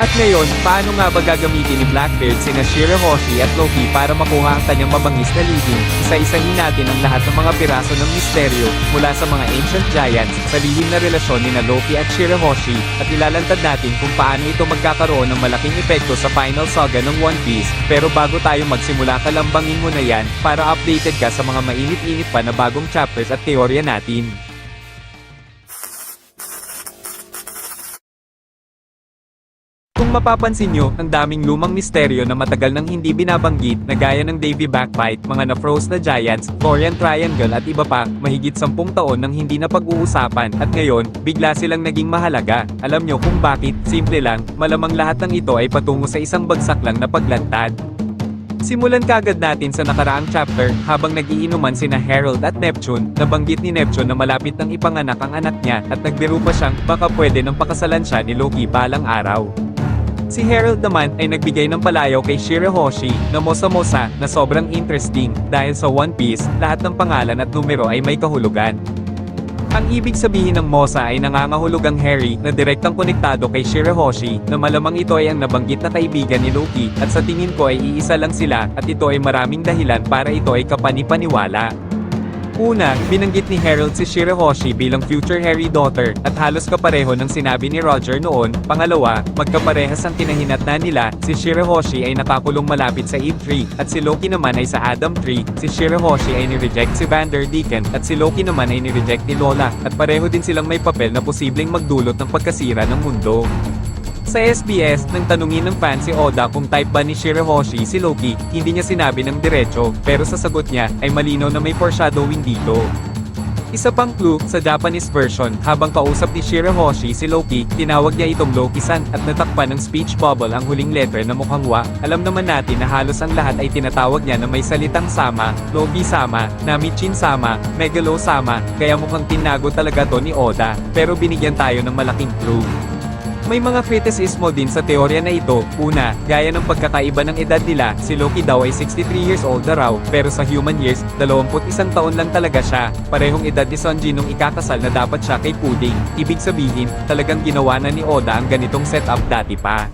At ngayon, paano nga ba gagamitin ni Blackbeard sina Shirahoshi at Loki para makuha ang kanyang mabangis na lihim? Isa-isahin natin ang lahat ng mga piraso ng misteryo, mula sa mga ancient giants, sa lihim na relasyon ni Loki at Shirahoshi, at ilalantad natin kung paano ito magkakaroon ng malaking epekto sa final saga ng One Piece. Pero bago tayo magsimula, kalambangin mo na yan, para updated ka sa mga mainit-init pa na bagong chapters at teorya natin. Kung mapapansin nyo, ang daming lumang misteryo na matagal nang hindi binabanggit, na gaya ng Davy Backbite, mga na-froze na giants, Florian Triangle at iba pa, mahigit 10 taon nang hindi na pag-uusapan, at ngayon, bigla silang naging mahalaga. Alam nyo kung bakit? Simple lang, malamang lahat ng ito ay patungo sa isang bagsak lang na paglantad. Simulan kagad natin sa nakaraang chapter, habang nagiinuman sina Herald at Neptune, nabanggit ni Neptune na malapit nang ipanganak ang anak niya, at nagbiro pa siyang baka pwede nang pakasalan siya ni Loki balang araw. Si Herald naman ay nagbigay ng palayaw kay Shirahoshi na mosa-mosa na sobrang interesting dahil sa One Piece, lahat ng pangalan at numero ay may kahulugan. Ang ibig sabihin ng mosa ay nangangahulugang Harry na direktang konektado kay Shirahoshi, na malamang ito ay ang nabanggit na kaibigan ni Loki, at sa tingin ko ay iisa lang sila, at ito ay maraming dahilan para ito ay kapani-paniwala. Una, binanggit ni Herald si Shirahoshi bilang future Harry daughter, at halos kapareho ng sinabi ni Roger noon. Pangalawa, magkaparehas ang kinahinatnan nila, si Shirahoshi ay nakakulong malapit sa Eve Tree, at si Loki naman ay sa Adam Tree. Si Shirahoshi ay ni-reject si Vander Deacon, at si Loki naman ay ni-reject ni Lola, at pareho din silang may papel na posibleng magdulot ng pagkasira ng mundo. Sa SBS, nang tanungin ng fan si Oda kung type ba ni Shirahoshi si Loki, hindi niya sinabi ng diretso, pero sa sagot niya, ay malinaw na may foreshadowing dito. Isa pang clue, sa Japanese version, habang kausap ni Shirahoshi si Loki, tinawag niya itong Loki-san, at natakpan ng speech bubble ang huling letter na mukhang wa. Alam naman natin na halos ang lahat ay tinatawag niya na may salitang sama, Loki-sama, Namichin-sama, Megalo-sama, kaya mukhang tinago talaga to ni Oda, pero binigyan tayo ng malaking clue. May mga kritisismo din sa teorya na ito. Una, gaya ng pagkakaiba ng edad nila, si Loki daw ay 63 years old na raw, pero sa human years, 21 taon lang talaga siya. Parehong edad ni Sanji nung ikakasal na dapat siya kay Pudding. Ibig sabihin, talagang ginawa na ni Oda ang ganitong setup dati pa.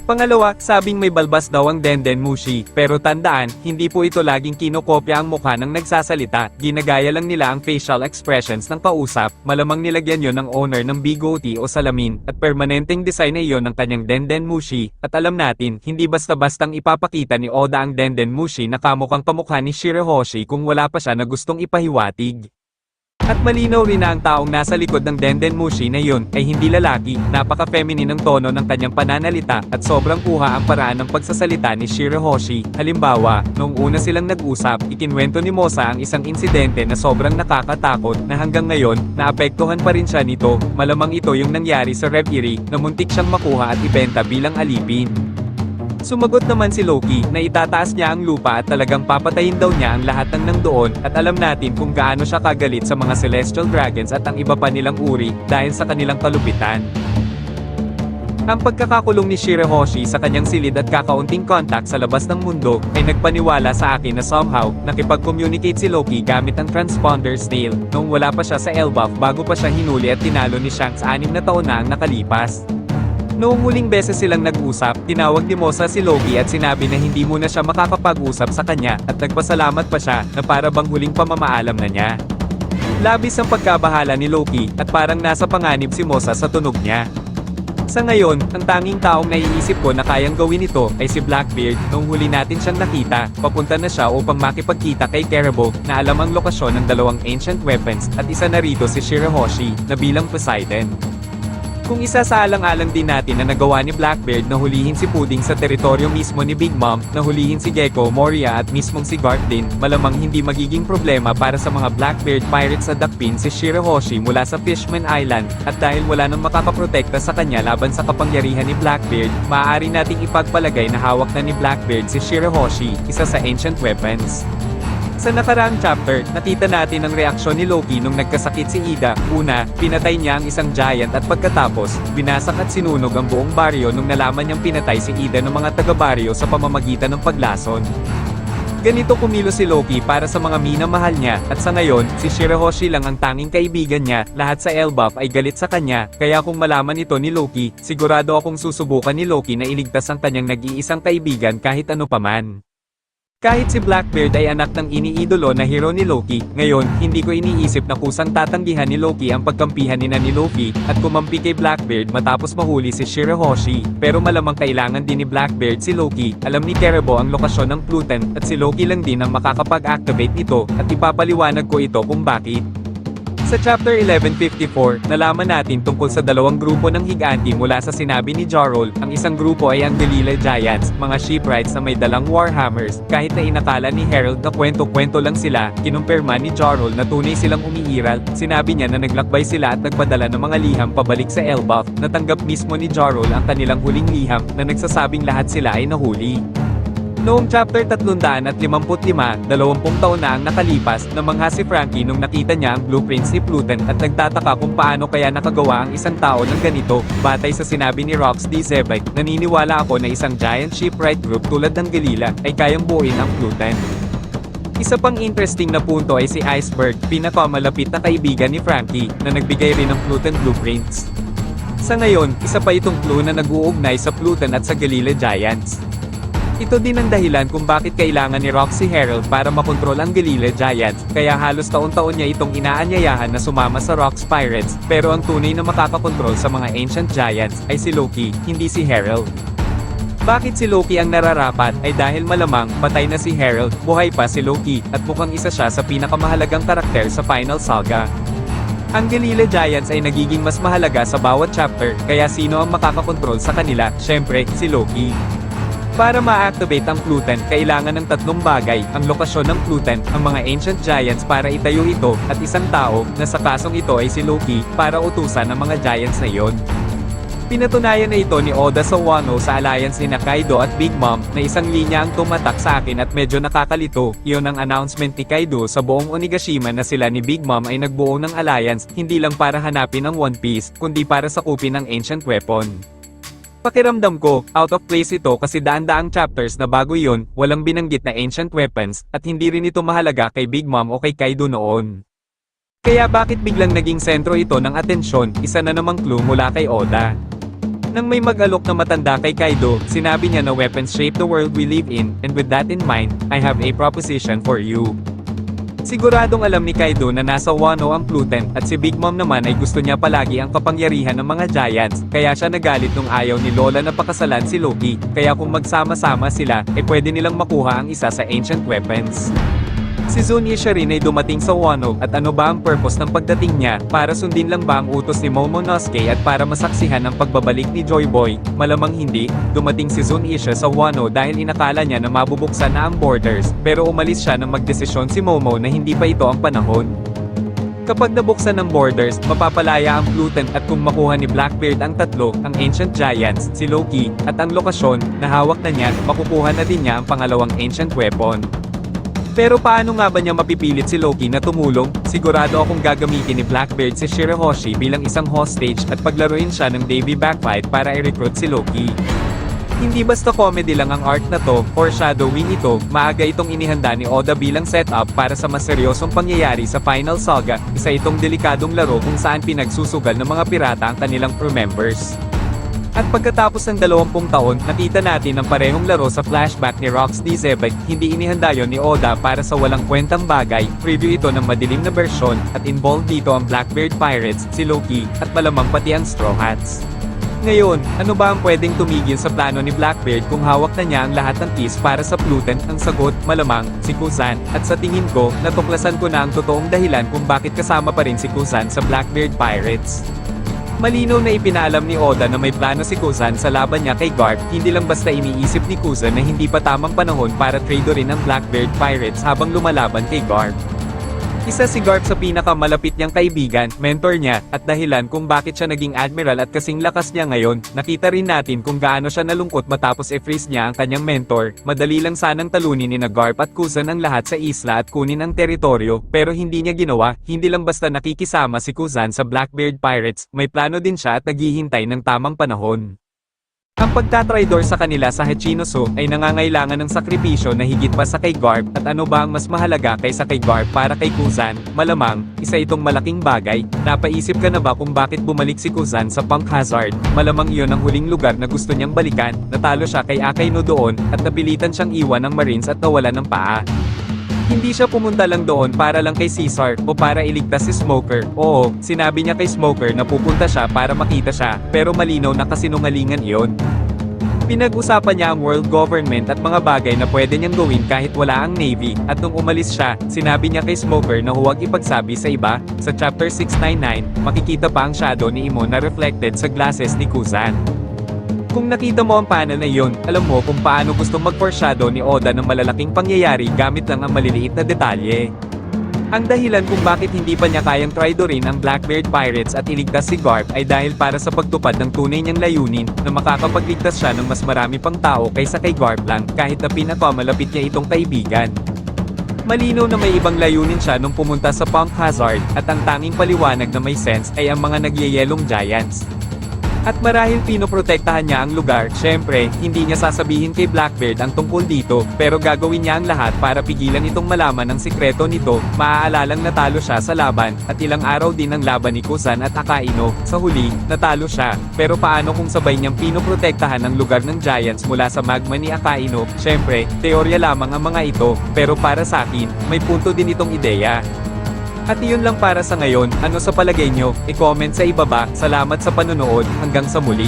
Pangalawa, sabing may balbas daw ang Denden Mushi, pero tandaan, hindi po ito laging kinokopya ang mukha ng nagsasalita, ginagaya lang nila ang facial expressions ng kausap, malamang nilagyan yon ng owner ng bigoti o salamin, at permanenteng design na iyon ng kanyang Denden Mushi, at alam natin, hindi basta-bastang ipapakita ni Oda ang Denden Mushi na kamukhang kamukha ni Shirahoshi kung wala pa siya na gustong ipahiwatig. At malinaw rin na ang taong nasa likod ng Denden Mushi na yun ay hindi lalaki, napaka-feminine ang tono ng kanyang pananalita, at sobrang kuha ang paraan ng pagsasalita ni Shirahoshi. Halimbawa, noong una silang nag-usap, ikinwento ni Mosa ang isang insidente na sobrang nakakatakot, na hanggang ngayon, naapektuhan pa rin siya nito. Malamang ito yung nangyari sa Reverie, na muntik siyang makuha at ibenta bilang alipin. Sumagot naman si Loki, na itataas niya ang lupa at talagang papatayin daw niya ang lahat ng nandoon, at alam natin kung gaano siya kagalit sa mga Celestial Dragons at ang iba pa nilang uri, dahil sa kanilang kalupitan. Ang pagkakakulong ni Shirahoshi sa kanyang silid at kakaunting contact sa labas ng mundo, ay nagpaniwala sa akin na somehow, nakipag-communicate si Loki gamit ang transponder snail, noong wala pa siya sa Elbaf bago pa siya hinuli at tinalo ni Shanks 6 na taon na ang nakalipas. Noong huling beses silang nag-usap, tinawag ni Mosa si Loki at sinabi na hindi muna siya makakapag-usap sa kanya, at nagpasalamat pa siya, na para bang huling pamamaalam na niya. Labis ang pagkabahala ni Loki, at parang nasa panganib si Mosa sa tunog niya. Sa ngayon, ang tanging taong naiisip ko na kayang gawin ito, ay si Blackbeard. Noong huli natin siyang nakita, papunta na siya upang makipagkita kay Caribou, na alam ang lokasyon ng dalawang ancient weapons, at isa na rito si Shirahoshi, na bilang Poseidon. Kung isa sa alang-alang din natin na nagawa ni Blackbeard na hulihin si Pudding sa teritoryo mismo ni Big Mom, na hulihin si Gecko, Moria at mismong si Garp din, malamang hindi magiging problema para sa mga Blackbeard pirates sa dakpin si Shirahoshi mula sa Fishman Island, at dahil wala nang makakaprotekta sa kanya laban sa kapangyarihan ni Blackbeard, maaari nating ipagpalagay na hawak na ni Blackbeard si Shirahoshi, isa sa ancient weapons. Sa nakaraang chapter, nakita natin ang reaksyon ni Loki nung nagkasakit si Ida. Una, pinatay niya ang isang giant, at pagkatapos, binasak at sinunog ang buong baryo nung nalaman niyang pinatay si Ida ng mga taga-baryo sa pamamagitan ng paglason. Ganito kumilos si Loki para sa mga minamahal niya, at sa ngayon, si Shirahoshi lang ang tanging kaibigan niya, lahat sa Elbaf ay galit sa kanya, kaya kung malaman ito ni Loki, sigurado akong susubukan ni Loki na iligtas ang kanyang nag-iisang kaibigan kahit ano paman. Kahit si Blackbeard ay anak ng iniidolo na hero ni Loki, ngayon, hindi ko iniisip na kusang tatanggihan ni Loki ang pagkampihan ni Luffy, at kumampi kay Blackbeard matapos mahuli si Shirahoshi. Pero malamang kailangan din ni Blackbeard si Loki, alam ni Terebo ang lokasyon ng Pluton, at si Loki lang din ang makakapag-activate nito, at ipapaliwanag ko ito kung bakit. Sa Chapter 1154, nalaman natin tungkol sa dalawang grupo ng higanti mula sa sinabi ni Jarol. Ang isang grupo ay ang Galila Giants, mga shipwrights na may dalang warhammers. Kahit na inakala ni Herald na kwento-kwento lang sila, kinumpirma ni Jarol na tunay silang umiiral. Sinabi niya na naglakbay sila at nagpadala ng mga liham pabalik sa Elbaf. Natanggap mismo ni Jarol ang kanilang huling liham na nagsasabing lahat sila ay nahuli. Noong Chapter 355, 20 taon na ang nakalipas, namangha si Frankie nung nakita niya ang blueprints ni Pluton at nagtataka kung paano kaya nakagawa ang isang tao ng ganito. Batay sa sinabi ni Rox D. Zebek, naniniwala ako na isang giant shipwright group tulad ng Galila ay kayang buuin ang Pluton. Isa pang interesting na punto ay si Iceberg, pinakamalapit na kaibigan ni Frankie, na nagbigay rin ng Pluton blueprints. Sa ngayon, isa pa itong clue na nag-uugnay sa Pluton at sa Galila Giants. Ito din ang dahilan kung bakit kailangan ni Roxy Herald para makontrol ang Galila Giants, kaya halos taon-taon niya itong inaanyayahan na sumama sa Rocks Pirates, pero ang tunay na makakakontrol sa mga Ancient Giants ay si Loki, hindi si Herald. Bakit si Loki ang nararapat ay dahil malamang patay na si Herald, buhay pa si Loki, at mukhang isa siya sa pinakamahalagang karakter sa Final Saga. Ang Galila Giants ay nagiging mas mahalaga sa bawat chapter, kaya sino ang makakakontrol sa kanila? Syempre, si Loki. Para ma-activate ang Pluton, kailangan ng tatlong bagay, ang lokasyon ng Pluton, ang mga Ancient Giants para itayo ito, at isang tao, na sa kasong ito ay si Loki, para utusan ang mga Giants na iyon. Pinatunayan na ito ni Oda sa Wano sa alliance ni Kaido at Big Mom, na isang linya ang tumatak sa akin at medyo nakakalito. Iyon ang announcement ni Kaido sa buong Onigashima na sila ni Big Mom ay nagbuo ng alliance, hindi lang para hanapin ang One Piece, kundi para sakupin ang ancient weapon. Pakiramdam ko, out of place ito kasi daan-daang chapters na bago iyon, walang binanggit na ancient weapons, at hindi rin ito mahalaga kay Big Mom o kay Kaido noon. Kaya bakit biglang naging sentro ito ng atensyon, isa na namang clue mula kay Oda. Nang may mag-alok na matanda kay Kaido, sinabi niya na weapons shape the world we live in, and with that in mind, I have a proposition for you. Siguradong alam ni Kaido na nasa Wano ang Pluton, at si Big Mom naman ay gusto niya palagi ang kapangyarihan ng mga Giants, kaya siya nagalit nung ayaw ni Lola na pakasalan si Loki, kaya kung magsama-sama sila, pwede nilang makuha ang isa sa ancient weapons. Si Zunisha rin ay dumating sa Wano, at ano ba ang purpose ng pagdating niya, para sundin lang ba ang utos ni Momonosuke at para masaksihan ang pagbabalik ni Joy Boy? Malamang hindi, dumating si Zunisha sa Wano dahil inakala niya na mabubuksan na ang borders, pero umalis siya nang magdesisyon si Momo na hindi pa ito ang panahon. Kapag nabuksan ng borders, mapapalaya ang Pluton at kung makuha ni Blackbeard ang tatlo, ang Ancient Giants, si Loki, at ang lokasyon, na hawak na niya, makukuha na din niya ang pangalawang ancient weapon. Pero paano nga ba niya mapipilit si Loki na tumulong? Sigurado akong gagamitin ni Blackbeard si Shirahoshi bilang isang hostage at paglaruin siya ng Davy Backfight para i-recruit si Loki. Hindi basta comedy lang ang arc na to, foreshadowing ito, maaga itong inihanda ni Oda bilang setup para sa mas seryosong pangyayari sa Final Saga, isa itong delikadong laro kung saan pinagsusugal ng mga pirata ang kanilang crew members. At pagkatapos ng 20 taon, nakita natin ang parehong laro sa flashback ni Rox D. Zebek, hindi inihanda yon ni Oda para sa walang kwentang bagay, preview ito ng madilim na bersyon, at involved dito ang Blackbeard Pirates, si Loki, at malamang pati ang Straw Hats. Ngayon, ano ba ang pwedeng tumigil sa plano ni Blackbeard kung hawak na niya ang lahat ng keys para sa Pluton? Ang sagot, malamang, si Kuzan, at sa tingin ko, natuklasan ko na ang totoong dahilan kung bakit kasama pa rin si Kuzan sa Blackbeard Pirates. Malinaw na ipinaalam ni Oda na may plano si Kuzan sa laban niya kay Garp, hindi lang basta iniisip ni Kuzan na hindi pa tamang panahon para tradeorin ang Blackbeard Pirates habang lumalaban kay Garp. Isa si Garp sa pinakamalapit niyang kaibigan, mentor niya, at dahilan kung bakit siya naging admiral at kasing lakas niya ngayon. Nakita rin natin kung gaano siya nalungkot matapos i-freeze niya ang kanyang mentor. Madali lang sanang talunin ni Garp at Kuzan ang lahat sa isla at kunin ang teritoryo, pero hindi niya ginawa. Hindi lang basta nakikisama si Kuzan sa Blackbeard Pirates, may plano din siya at naghihintay ng tamang panahon. Ang pagtatraidor sa kanila sa Hachinosu ay nangangailangan ng sakripisyo na higit pa sa kay Garp, at ano ba ang mas mahalaga kaysa kay Garp para kay Kuzan? Malamang, isa itong malaking bagay. Napaisip ka na ba kung bakit bumalik si Kuzan sa Punk Hazard? Malamang iyon ang huling lugar na gusto niyang balikan. Natalo siya kay Akainu doon, at napilitan siyang iwan ng Marines at nawalan ng paa. Hindi siya pumunta lang doon para lang kay Caesar o para iligtas si Smoker. Oo, sinabi niya kay Smoker na pupunta siya para makita siya, pero malinaw na kasinungalingan iyon. Pinag-usapan niya ang world government at mga bagay na pwede niyang gawin kahit wala ang Navy, at nung umalis siya, sinabi niya kay Smoker na huwag ipagsabi sa iba. Sa chapter 699, makikita pa ang shadow ni Imo na reflected sa glasses ni Kuzan. Kung nakita mo ang panel na iyon, alam mo kung paano gustong mag-foreshadow ni Oda ng malalaking pangyayari gamit lang ang maliliit na detalye. Ang dahilan kung bakit hindi pa niya kayang traidorin ang Blackbeard Pirates at iligtas si Garp ay dahil para sa pagtupad ng tunay niyang layunin na makakapagligtas siya ng mas marami pang tao kaysa kay Garp lang, kahit na pinakamalapit niya itong kaibigan. Malinaw na may ibang layunin siya nung pumunta sa Punk Hazard, at ang tanging paliwanag na may sense ay ang mga nagyayelong giants. At marahil pinoprotektahan niya ang lugar. Syempre, hindi niya sasabihin kay Blackbeard ang tungkol dito, pero gagawin niya ang lahat para pigilan itong malaman ang sikreto nito. Maaalalang natalo siya sa laban, at ilang araw din ang laban ni Kuzan at Akainu. Sa huli, natalo siya. Pero paano kung sabay niyang pinoprotektahan ang lugar ng Giants mula sa magma ni Akainu? Syempre, teorya lamang ang mga ito, pero para sa akin, may punto din itong ideya. At iyon lang para sa ngayon. Ano sa palagay nyo? I-comment sa ibaba. Salamat sa panonood. Hanggang sa muli.